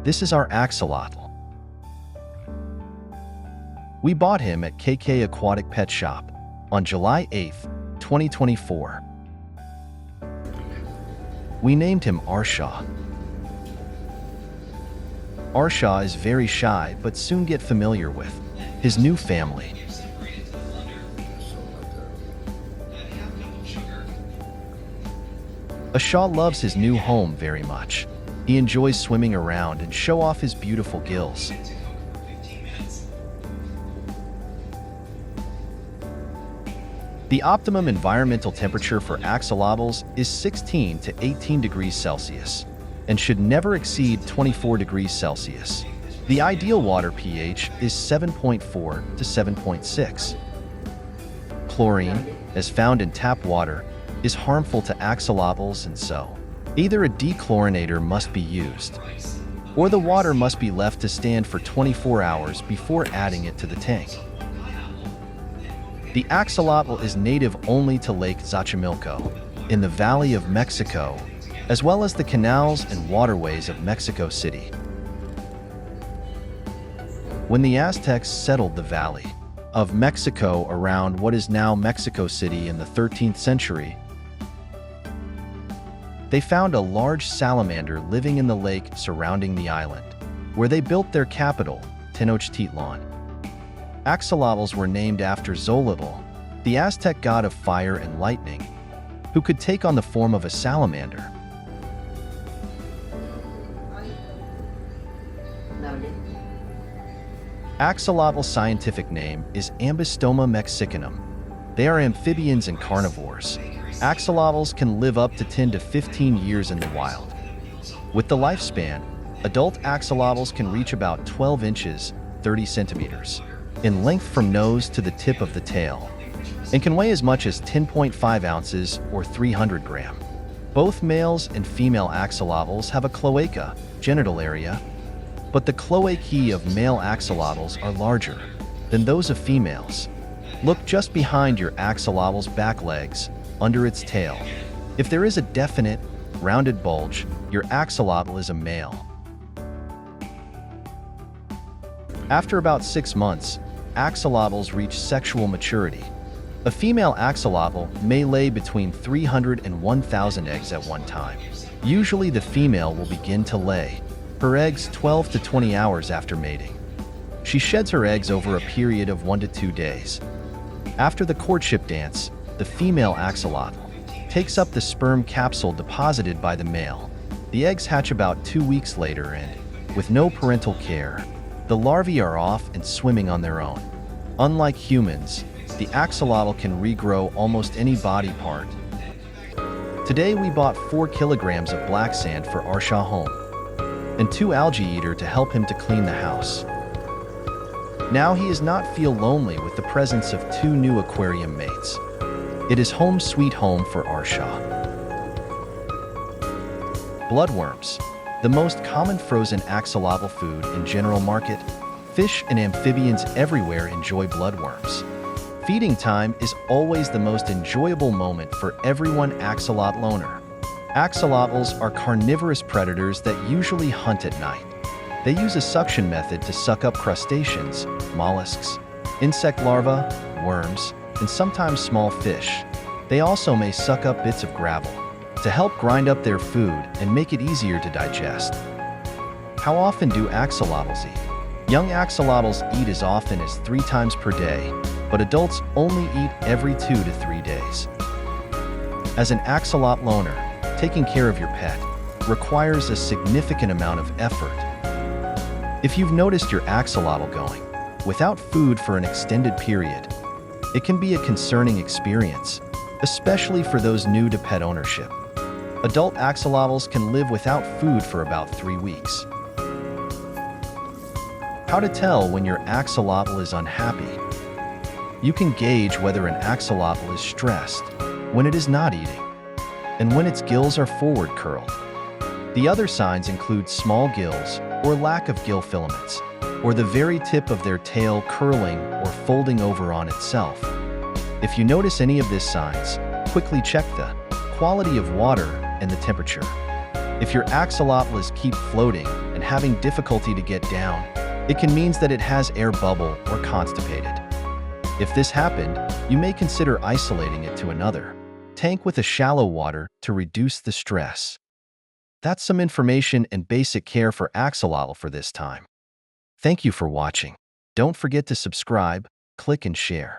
This is our axolotl. We bought him at KK Aquatic Pet Shop on July 8, 2024. We named him Arshaw. Arshaw is very shy, but soon get familiar with his new family. Arshaw loves his new home very much. He enjoys swimming around and show off his beautiful gills. The optimum environmental temperature for axolotls is 16 to 18 degrees Celsius and should never exceed 24 degrees Celsius. The ideal water pH is 7.4 to 7.6. Chlorine, as found in tap water, is harmful to axolotls, and so either a dechlorinator must be used, or the water must be left to stand for 24 hours before adding it to the tank. The axolotl is native only to Lake Xochimilco in the Valley of Mexico, as well as the canals and waterways of Mexico City. When the Aztecs settled the Valley of Mexico around what is now Mexico City in the 13th century, they found a large salamander living in the lake surrounding the island, where they built their capital, Tenochtitlan. Axolotls were named after Xolotl, the Aztec god of fire and lightning, who could take on the form of a salamander. Axolotl's scientific name is Ambystoma mexicanum. They are amphibians and carnivores. Axolotls can live up to 10 to 15 years in the wild. With the lifespan, adult axolotls can reach about 12 inches, 30 centimeters, in length from nose to the tip of the tail, and can weigh as much as 10.5 ounces or 300 grams. Both males and female axolotls have a cloaca, genital area, but the cloacae of male axolotls are larger than those of females. Look just behind your axolotl's back legs, under its tail. If there is a definite, rounded bulge, your axolotl is a male. After about 6 months, axolotls reach sexual maturity. A female axolotl may lay between 300 and 1,000 eggs at one time. Usually the female will begin to lay her eggs 12 to 20 hours after mating. She sheds her eggs over a period of 1 to 2 days. After the courtship dance, the female axolotl takes up the sperm capsule deposited by the male. The eggs hatch about 2 weeks later and, with no parental care, the larvae are off and swimming on their own. Unlike humans, the axolotl can regrow almost any body part. Today we bought 4 kilograms of black sand for Arshaw home, and 2 algae eater to help him to clean the house. Now he does not feel lonely with the presence of 2 new aquarium mates. It is home sweet home for Arshaw. Bloodworms, the most common frozen axolotl food in general market. Fish and amphibians everywhere enjoy bloodworms. Feeding time is always the most enjoyable moment for everyone axolotl owner. Axolotls are carnivorous predators that usually hunt at night. They use a suction method to suck up crustaceans, mollusks, insect larvae, worms, and sometimes small fish. They also may suck up bits of gravel to help grind up their food and make it easier to digest. How often do axolotls eat? Young axolotls eat as often as 3 times per day, but adults only eat every 2 to 3 days. As an axolotl owner, taking care of your pet requires a significant amount of effort. If you've noticed your axolotl going without food for an extended period, it can be a concerning experience, especially for those new to pet ownership. Adult axolotls can live without food for about 3 weeks. How to tell when your axolotl is unhappy? You can gauge whether an axolotl is stressed when it is not eating, and when its gills are forward curled. The other signs include small gills or lack of gill filaments, or the very tip of their tail curling or folding over on itself. If you notice any of these signs, quickly check the quality of water and the temperature. If your axolotl is keep floating and having difficulty to get down, it can mean that it has air bubble or constipated. If this happened, you may consider isolating it to another tank with a shallow water to reduce the stress. That's some information and basic care for axolotl for this time. Thank you for watching. Don't forget to subscribe, click and share.